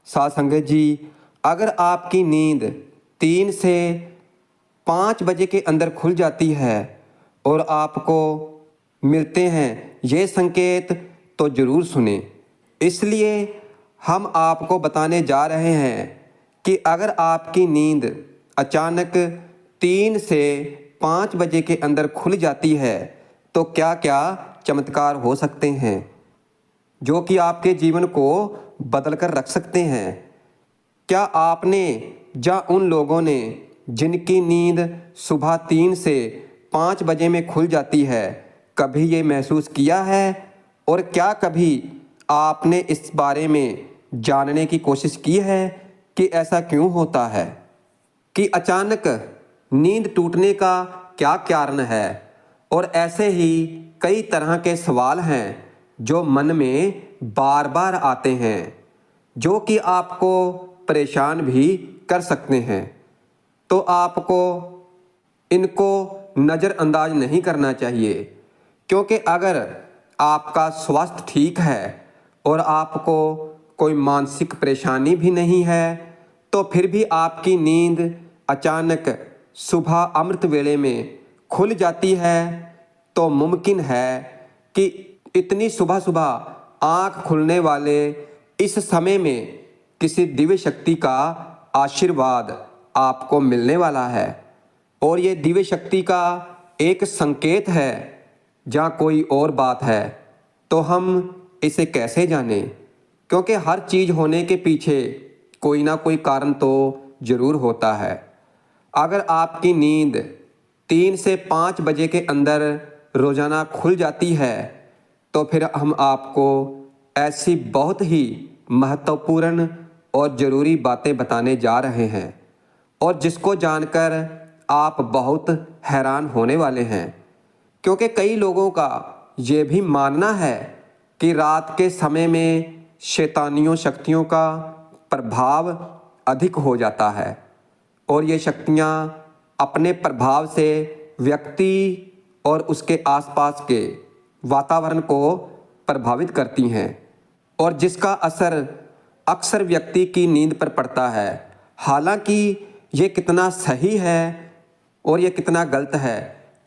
साथ संगत जी, अगर आपकी नींद 3 से 5 बजे के अंदर खुल जाती है और आपको मिलते हैं ये संकेत, तो ज़रूर सुने। इसलिए हम आपको बताने जा रहे हैं कि अगर आपकी नींद अचानक 3 से 5 बजे के अंदर खुल जाती है तो क्या क्या चमत्कार हो सकते हैं जो कि आपके जीवन को बदल कर रख सकते हैं। क्या आपने या उन लोगों ने जिनकी नींद सुबह 3 से 5 बजे में खुल जाती है कभी ये महसूस किया है? और क्या कभी आपने इस बारे में जानने की कोशिश की है कि ऐसा क्यों होता है, कि अचानक नींद टूटने का क्या कारण है? और ऐसे ही कई तरह के सवाल हैं जो मन में बार बार आते हैं, जो कि आपको परेशान भी कर सकते हैं। तो आपको इनको नज़रअंदाज नहीं करना चाहिए, क्योंकि अगर आपका स्वास्थ्य ठीक है और आपको कोई मानसिक परेशानी भी नहीं है, तो फिर भी आपकी नींद अचानक सुबह अमृत वेले में खुल जाती है, तो मुमकिन है कि इतनी सुबह सुबह आँख खुलने वाले इस समय में किसी दिव्य शक्ति का आशीर्वाद आपको मिलने वाला है। और ये दिव्य शक्ति का एक संकेत है जहाँ कोई और बात है, तो हम इसे कैसे जानें? क्योंकि हर चीज़ होने के पीछे कोई ना कोई कारण तो ज़रूर होता है। अगर आपकी नींद 3 से 5 बजे के अंदर रोज़ाना खुल जाती है तो फिर हम आपको ऐसी बहुत ही महत्वपूर्ण और ज़रूरी बातें बताने जा रहे हैं, और जिसको जानकर आप बहुत हैरान होने वाले हैं। क्योंकि कई लोगों का ये भी मानना है कि रात के समय में शैतानियों शक्तियों का प्रभाव अधिक हो जाता है, और ये शक्तियाँ अपने प्रभाव से व्यक्ति और उसके आसपास के वातावरण को प्रभावित करती हैं, और जिसका असर अक्सर व्यक्ति की नींद पर पड़ता है। हालांकि ये कितना सही है और ये कितना गलत है,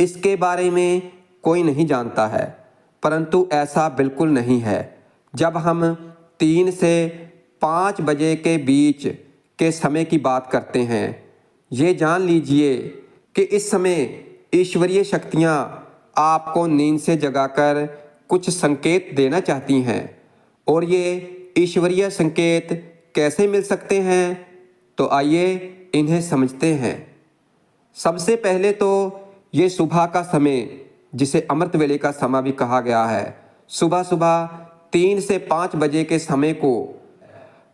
इसके बारे में कोई नहीं जानता है, परंतु ऐसा बिल्कुल नहीं है। जब हम 3 से 5 बजे के बीच के समय की बात करते हैं, ये जान लीजिए कि इस समय ईश्वरीय शक्तियाँ आपको नींद से जगाकर कुछ संकेत देना चाहती हैं। और ये ईश्वरीय संकेत कैसे मिल सकते हैं, तो आइए इन्हें समझते हैं। सबसे पहले तो ये सुबह का समय, जिसे अमृत वेले का समय भी कहा गया है, सुबह सुबह 3 से 5 बजे के समय को,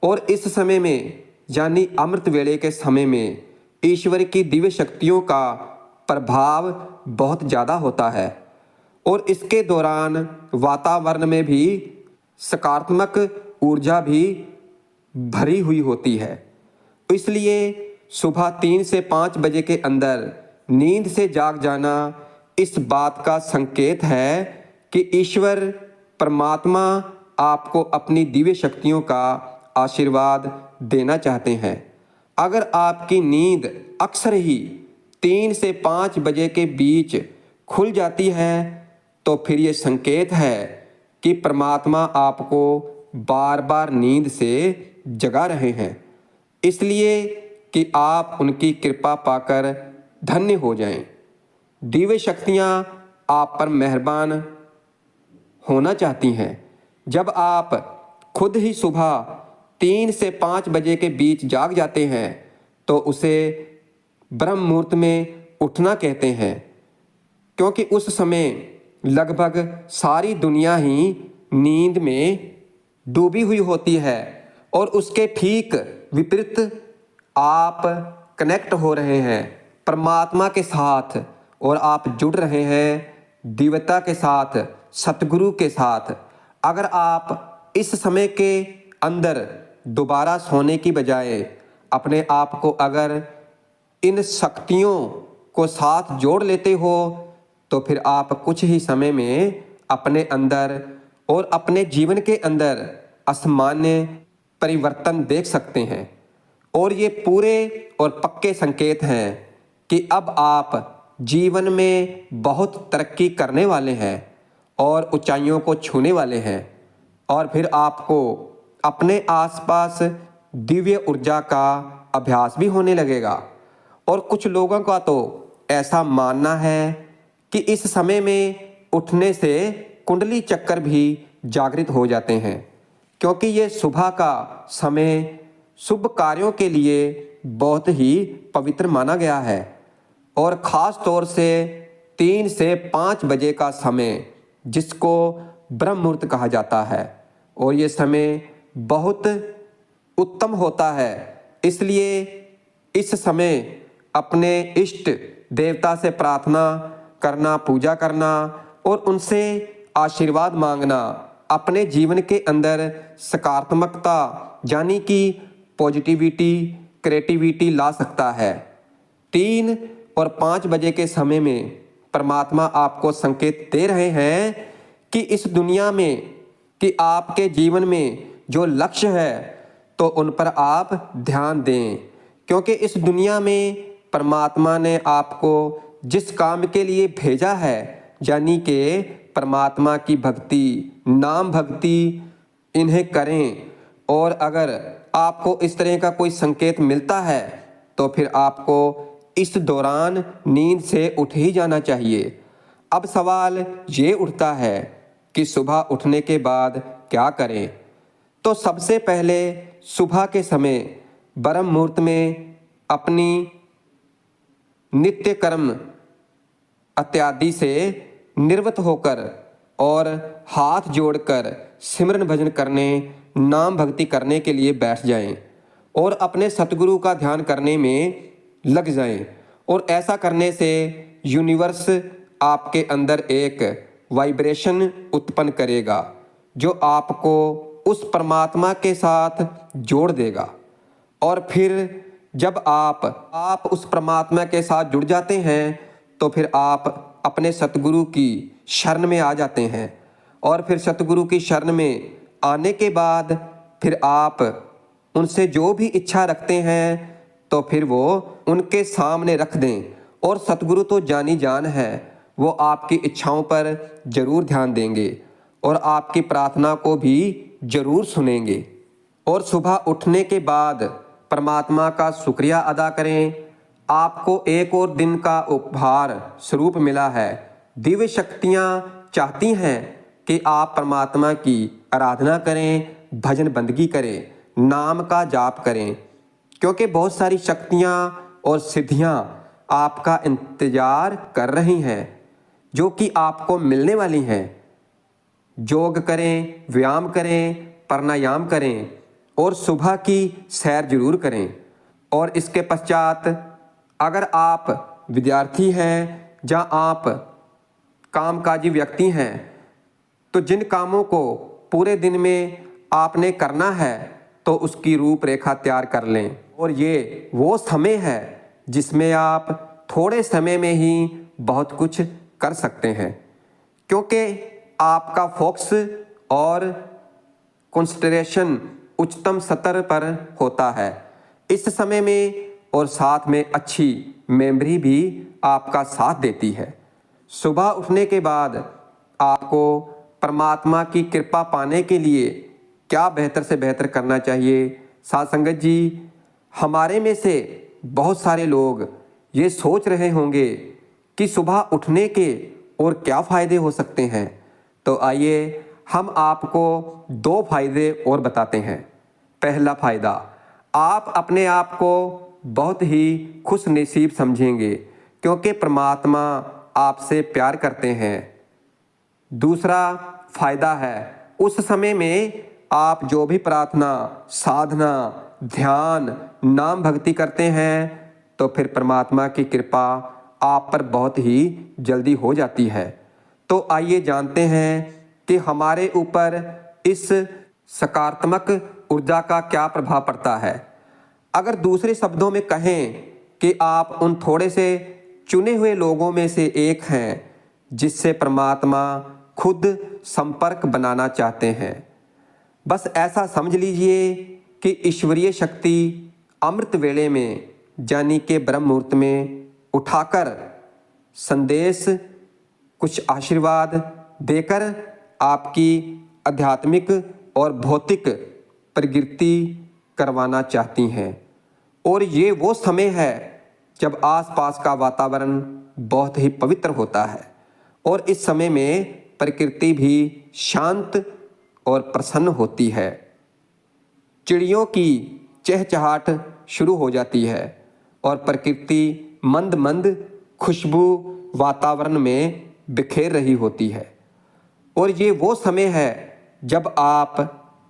और इस समय में यानी अमृत वेले के समय में ईश्वर की दिव्य शक्तियों का प्रभाव बहुत ज़्यादा होता है, और इसके दौरान वातावरण में भी सकारात्मक ऊर्जा भी भरी हुई होती है। इसलिए सुबह 3 से 5 बजे के अंदर नींद से जाग जाना इस बात का संकेत है कि ईश्वर परमात्मा आपको अपनी दिव्य शक्तियों का आशीर्वाद देना चाहते हैं। अगर आपकी नींद अक्सर ही 3 से 5 बजे के बीच खुल जाती है तो फिर ये संकेत है कि परमात्मा आपको बार बार नींद से जगा रहे हैं, इसलिए कि आप उनकी कृपा पाकर धन्य हो जाएं। दिव्य शक्तियाँ आप पर मेहरबान होना चाहती हैं। जब आप खुद ही सुबह 3 से 5 बजे के बीच जाग जाते हैं तो उसे ब्रह्म मुहूर्त में उठना कहते हैं, क्योंकि उस समय लगभग सारी दुनिया ही नींद में डूबी हुई होती है, और उसके ठीक विपरीत आप कनेक्ट हो रहे हैं परमात्मा के साथ, और आप जुड़ रहे हैं दिव्यता के साथ, सतगुरु के साथ। अगर आप इस समय के अंदर दोबारा सोने की बजाय अपने आप को अगर इन शक्तियों को साथ जोड़ लेते हो तो फिर आप कुछ ही समय में अपने अंदर और अपने जीवन के अंदर असामान्य परिवर्तन देख सकते हैं। और ये पूरे और पक्के संकेत हैं कि अब आप जीवन में बहुत तरक्की करने वाले हैं और ऊंचाइयों को छूने वाले हैं। और फिर आपको अपने आसपास दिव्य ऊर्जा का अभ्यास भी होने लगेगा। और कुछ लोगों का तो ऐसा मानना है कि इस समय में उठने से कुंडली चक्कर भी जागृत हो जाते हैं, क्योंकि ये सुबह का समय शुभ कार्यों के लिए बहुत ही पवित्र माना गया है। और ख़ास तौर से 3 से 5 बजे का समय, जिसको ब्रह्म मुहूर्त कहा जाता है, और ये समय बहुत उत्तम होता है। इसलिए इस समय अपने इष्ट देवता से प्रार्थना करना, पूजा करना और उनसे आशीर्वाद मांगना अपने जीवन के अंदर सकारात्मकता यानी कि पॉजिटिविटी, क्रिएटिविटी ला सकता है। 3 और 5 बजे के समय में परमात्मा आपको संकेत दे रहे हैं कि इस दुनिया में, कि आपके जीवन में जो लक्ष्य है तो उन पर आप ध्यान दें, क्योंकि इस दुनिया में परमात्मा ने आपको जिस काम के लिए भेजा है, यानी कि परमात्मा की भक्ति, नाम भक्ति, इन्हें करें। और अगर आपको इस तरह का कोई संकेत मिलता है तो फिर आपको इस दौरान नींद से उठ ही जाना चाहिए। अब सवाल ये उठता है कि सुबह उठने के बाद क्या करें। तो सबसे पहले सुबह के समय ब्रह्म मुहूर्त में अपनी नित्य कर्म इत्यादि से निवृत्त होकर और हाथ जोड़कर सिमरन भजन करने, नाम भक्ति करने के लिए बैठ जाएं और अपने सतगुरु का ध्यान करने में लग जाएं। और ऐसा करने से यूनिवर्स आपके अंदर एक वाइब्रेशन उत्पन्न करेगा जो आपको उस परमात्मा के साथ जोड़ देगा। और फिर जब आप उस परमात्मा के साथ जुड़ जाते हैं तो फिर आप अपने सतगुरु की शरण में आ जाते हैं। और फिर सतगुरु की शरण में आने के बाद फिर आप उनसे जो भी इच्छा रखते हैं तो फिर वो उनके सामने रख दें। और सतगुरु तो जानी जान है, वो आपकी इच्छाओं पर जरूर ध्यान देंगे और आपकी प्रार्थना को भी जरूर सुनेंगे। और सुबह उठने के बाद परमात्मा का शुक्रिया अदा करें। आपको एक और दिन का उपहार स्वरूप मिला है। दिव्य शक्तियाँ चाहती हैं कि आप परमात्मा की आराधना करें, भजन बंदगी करें, नाम का जाप करें, क्योंकि बहुत सारी शक्तियाँ और सिद्धियाँ आपका इंतजार कर रही हैं जो कि आपको मिलने वाली हैं। योग करें, व्यायाम करें, प्राणायाम करें और सुबह की सैर जरूर करें। और इसके पश्चात अगर आप विद्यार्थी हैं या आप कामकाजी व्यक्ति हैं तो जिन कामों को पूरे दिन में आपने करना है तो उसकी रूपरेखा तैयार कर लें। और ये वो समय है जिसमें आप थोड़े समय में ही बहुत कुछ कर सकते हैं, क्योंकि आपका फोकस और कंसंट्रेशन उच्चतम स्तर पर होता है इस समय में। और साथ में अच्छी मेमोरी भी आपका साथ देती है। सुबह उठने के बाद आपको परमात्मा की कृपा पाने के लिए क्या बेहतर से बेहतर करना चाहिए। साथ संगत जी, हमारे में से बहुत सारे लोग ये सोच रहे होंगे कि सुबह उठने के और क्या फ़ायदे हो सकते हैं। तो आइए हम आपको 2 फायदे और बताते हैं। पहला फ़ायदा, आप अपने आप को बहुत ही खुश नसीब समझेंगे क्योंकि परमात्मा आपसे प्यार करते हैं। दूसरा फ़ायदा है, उस समय में आप जो भी प्रार्थना, साधना, ध्यान, नाम भक्ति करते हैं तो फिर परमात्मा की कृपा आप पर बहुत ही जल्दी हो जाती है। तो आइए जानते हैं कि हमारे ऊपर इस सकारात्मक ऊर्जा का क्या प्रभाव पड़ता है। अगर दूसरे शब्दों में कहें कि आप उन थोड़े से चुने हुए लोगों में से एक हैं जिससे परमात्मा खुद संपर्क बनाना चाहते हैं। बस ऐसा समझ लीजिए कि ईश्वरीय शक्ति अमृत वेले में यानी के ब्रह्म मुहूर्त में उठाकर संदेश, कुछ आशीर्वाद देकर आपकी आध्यात्मिक और भौतिक प्रगति करवाना चाहती हैं। और ये वो समय है जब आसपास का वातावरण बहुत ही पवित्र होता है और इस समय में प्रकृति भी शांत और प्रसन्न होती है। चिड़ियों की चहचहाट शुरू हो जाती है और प्रकृति मंद मंद खुशबू वातावरण में बिखेर रही होती है। और ये वो समय है जब आप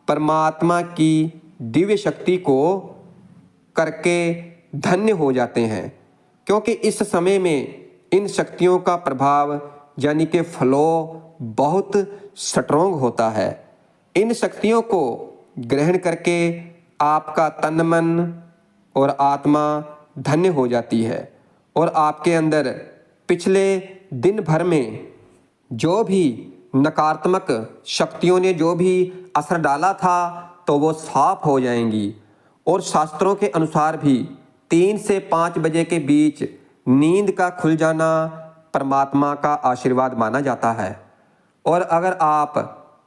परमात्मा की दिव्य शक्ति को करके धन्य हो जाते हैं, क्योंकि इस समय में इन शक्तियों का प्रभाव यानी कि फ्लो बहुत स्ट्रॉन्ग होता है। इन शक्तियों को ग्रहण करके आपका तन मन और आत्मा धन्य हो जाती है और आपके अंदर पिछले दिन भर में जो भी नकारात्मक शक्तियों ने जो भी असर डाला था तो वो साफ हो जाएंगी। और शास्त्रों के अनुसार भी 3 से 5 बजे के बीच नींद का खुल जाना परमात्मा का आशीर्वाद माना जाता है। और अगर आप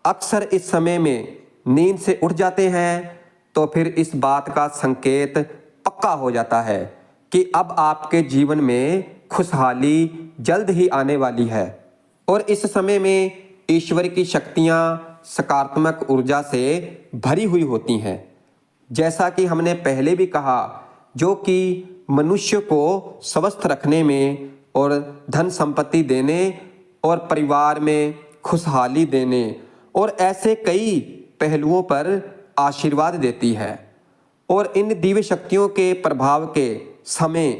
अक्सर इस समय में नींद से उठ जाते हैं तो फिर इस बात का संकेत पक्का हो जाता है कि अब आपके जीवन में खुशहाली जल्द ही आने वाली है। और इस समय में ईश्वर की शक्तियाँ सकारात्मक ऊर्जा से भरी हुई होती हैं, जैसा कि हमने पहले भी कहा, जो कि मनुष्य को स्वस्थ रखने में और धन संपत्ति देने और परिवार में खुशहाली देने और ऐसे कई पहलुओं पर आशीर्वाद देती है। और इन दिव्य शक्तियों के प्रभाव के समय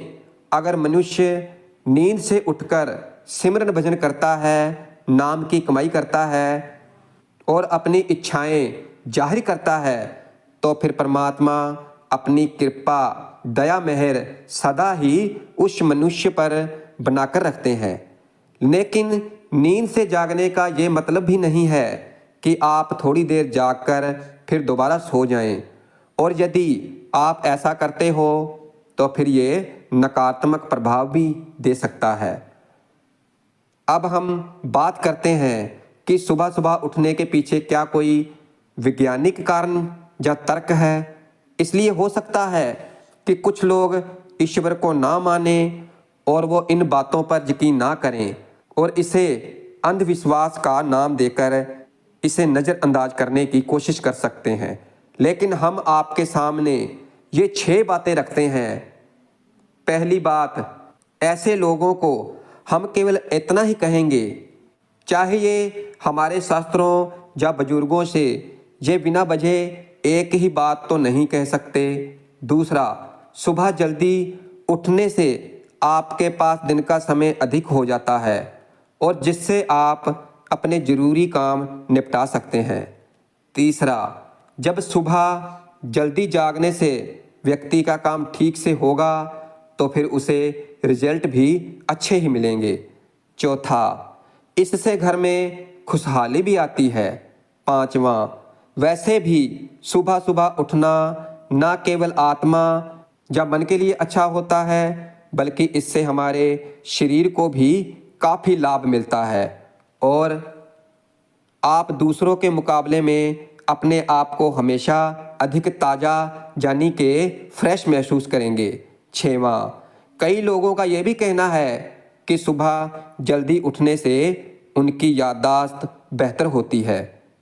अगर मनुष्य नींद से उठकर सिमरन भजन करता है, नाम की कमाई करता है और अपनी इच्छाएं जाहिर करता है, तो फिर परमात्मा अपनी कृपा दया मेहर सदा ही उस मनुष्य पर बनाकर रखते हैं। लेकिन नींद से जागने का ये मतलब भी नहीं है कि आप थोड़ी देर जागकर फिर दोबारा सो जाएं। और यदि आप ऐसा करते हो तो फिर ये नकारात्मक प्रभाव भी दे सकता है। अब हम बात करते हैं कि सुबह सुबह उठने के पीछे क्या कोई वैज्ञानिक कारण या तर्क है। इसलिए हो सकता है कि कुछ लोग ईश्वर को ना माने और वो इन बातों पर यकीन ना करें और इसे अंधविश्वास का नाम देकर इसे नज़रअंदाज करने की कोशिश कर सकते हैं। लेकिन हम आपके सामने ये 6 बातें रखते हैं। पहली बात, ऐसे लोगों को हम केवल इतना ही कहेंगे, चाहे ये हमारे शास्त्रों या बुजुर्गों से ये बिना वजह एक ही बात तो नहीं कह सकते। दूसरा, सुबह जल्दी उठने से आपके पास दिन का समय अधिक हो जाता है और जिससे आप अपने ज़रूरी काम निपटा सकते हैं। तीसरा, जब सुबह जल्दी जागने से व्यक्ति का काम ठीक से होगा तो फिर उसे रिजल्ट भी अच्छे ही मिलेंगे। चौथा, इससे घर में खुशहाली भी आती है। पांचवा, वैसे भी सुबह सुबह उठना ना केवल आत्मा या मन के लिए अच्छा होता है बल्कि इससे हमारे शरीर को भी काफ़ी लाभ मिलता है और आप दूसरों के मुकाबले में अपने आप को हमेशा अधिक ताज़ा यानी कि फ्रेश महसूस करेंगे। छठवां, कई लोगों का ये भी कहना है कि सुबह जल्दी उठने से उनकी याददाश्त बेहतर होती है।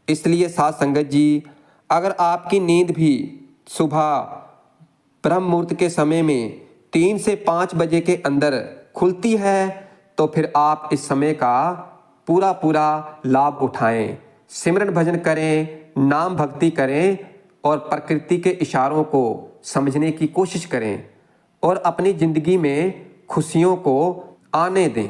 इसलिए साथ संगत जी, अगर आपकी नींद भी सुबह ब्रह्म मुहूर्त के समय में 3 से 5 बजे के अंदर खुलती है तो फिर आप इस समय का पूरा लाभ उठाएं, सिमरन भजन करें, नाम भक्ति करें और प्रकृति के इशारों को समझने की कोशिश करें और अपनी ज़िंदगी में खुशियों को आने दें।